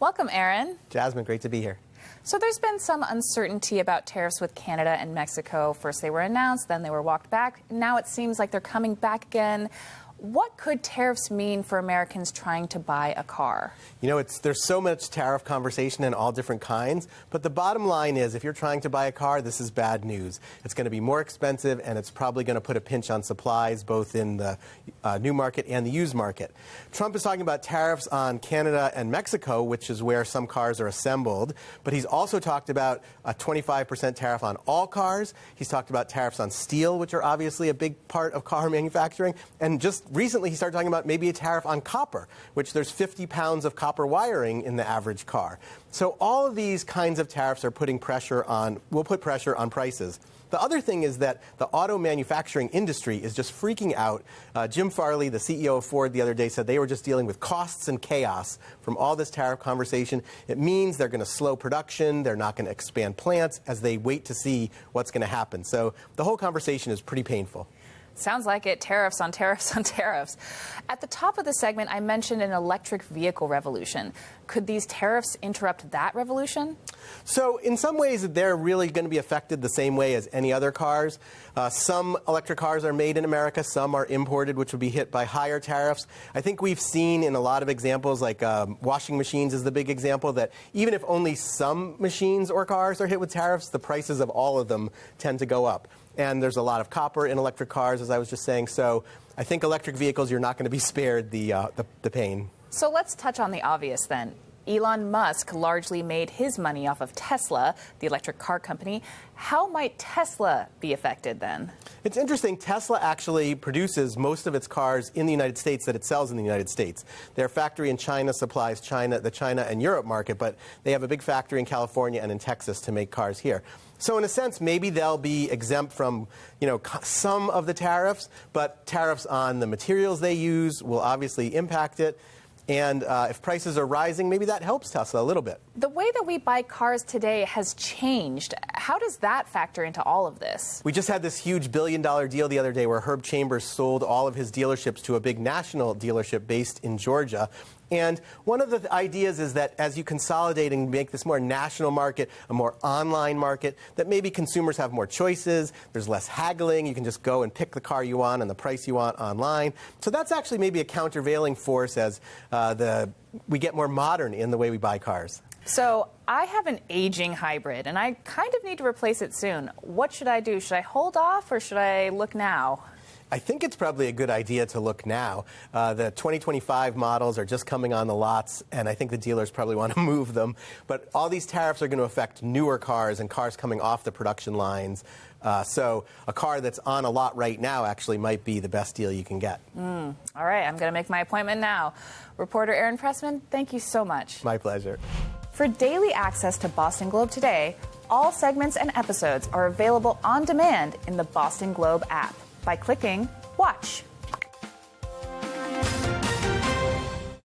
Welcome, Aaron. Jasmine, great to be here. So there's been some uncertainty about tariffs with Canada and Mexico. First they were announced, then they were walked back. Now it seems like they're coming back again. What could tariffs mean for Americans trying to buy a car? You know, there's so much tariff conversation in all different kinds, but the bottom line is if you're trying to buy a car, this is bad news. It's going to be more expensive, and it's probably going to put a pinch on supplies, both in the new market and the used market. Trump is talking about tariffs on Canada and Mexico, which is where some cars are assembled, but he's also talked about a 25% tariff on all cars. He's talked about tariffs on steel, which are obviously a big part of car manufacturing, and just recently, he started talking about maybe a tariff on copper, which there's 50 pounds of copper wiring in the average car. So all of these kinds of tariffs are putting pressure on, will put pressure on prices. The other thing is that the auto manufacturing industry is just freaking out. Jim Farley, the CEO of Ford, the other day said they were just dealing with costs and chaos from all this tariff conversation. It means they're going to slow production. They're not going to expand plants as they wait to see what's going to happen. So the whole conversation is pretty painful. Sounds like it. Tariffs on tariffs on tariffs. At the top of the segment, I mentioned an electric vehicle revolution. Could these tariffs interrupt that revolution? So in some ways, they're really going to be affected the same way as any other cars. Some electric cars are made in America. Some are imported, which would be hit by higher tariffs. I think we've seen in a lot of examples, like washing machines is the big example, that even if only some machines or cars are hit with tariffs, the prices of all of them tend to go up. And there's a lot of copper in electric cars, as I was just saying. So I think electric vehicles, you're not going to be spared the pain. So let's touch on the obvious then. Elon Musk largely made his money off of Tesla, the electric car company. How might Tesla be affected then? It's interesting. Tesla actually produces most of its cars in the United States that it sells in the United States. Their factory in China supplies the China and Europe market, but they have a big factory in California and in Texas to make cars here. So in a sense, maybe they'll be exempt from, some of the tariffs, but tariffs on the materials they use will obviously impact it. And if prices are rising, maybe that helps Tesla a little bit. The way that we buy cars today has changed. How does that factor into all of this? We just had this huge billion-dollar deal the other day where Herb Chambers sold all of his dealerships to a big national dealership based in Georgia. And one of the ideas is that as you consolidate and make this more national market, a more online market, that maybe consumers have more choices, there's less haggling, you can just go and pick the car you want and the price you want online. So that's actually maybe a countervailing force as we get more modern in the way we buy cars. So I have an aging hybrid, and I kind of need to replace it soon. What should I do? Should I hold off, or should I look now? I think it's probably a good idea to look now. The 2025 models are just coming on the lots, and I think the dealers probably want to move them. But all these tariffs are going to affect newer cars and cars coming off the production lines. So a car that's on a lot right now actually might be the best deal you can get. All right, I'm going to make my appointment now. Reporter Aaron Pressman, thank you so much. My pleasure. For daily access to Boston Globe Today, all segments and episodes are available on demand in the Boston Globe app by clicking Watch.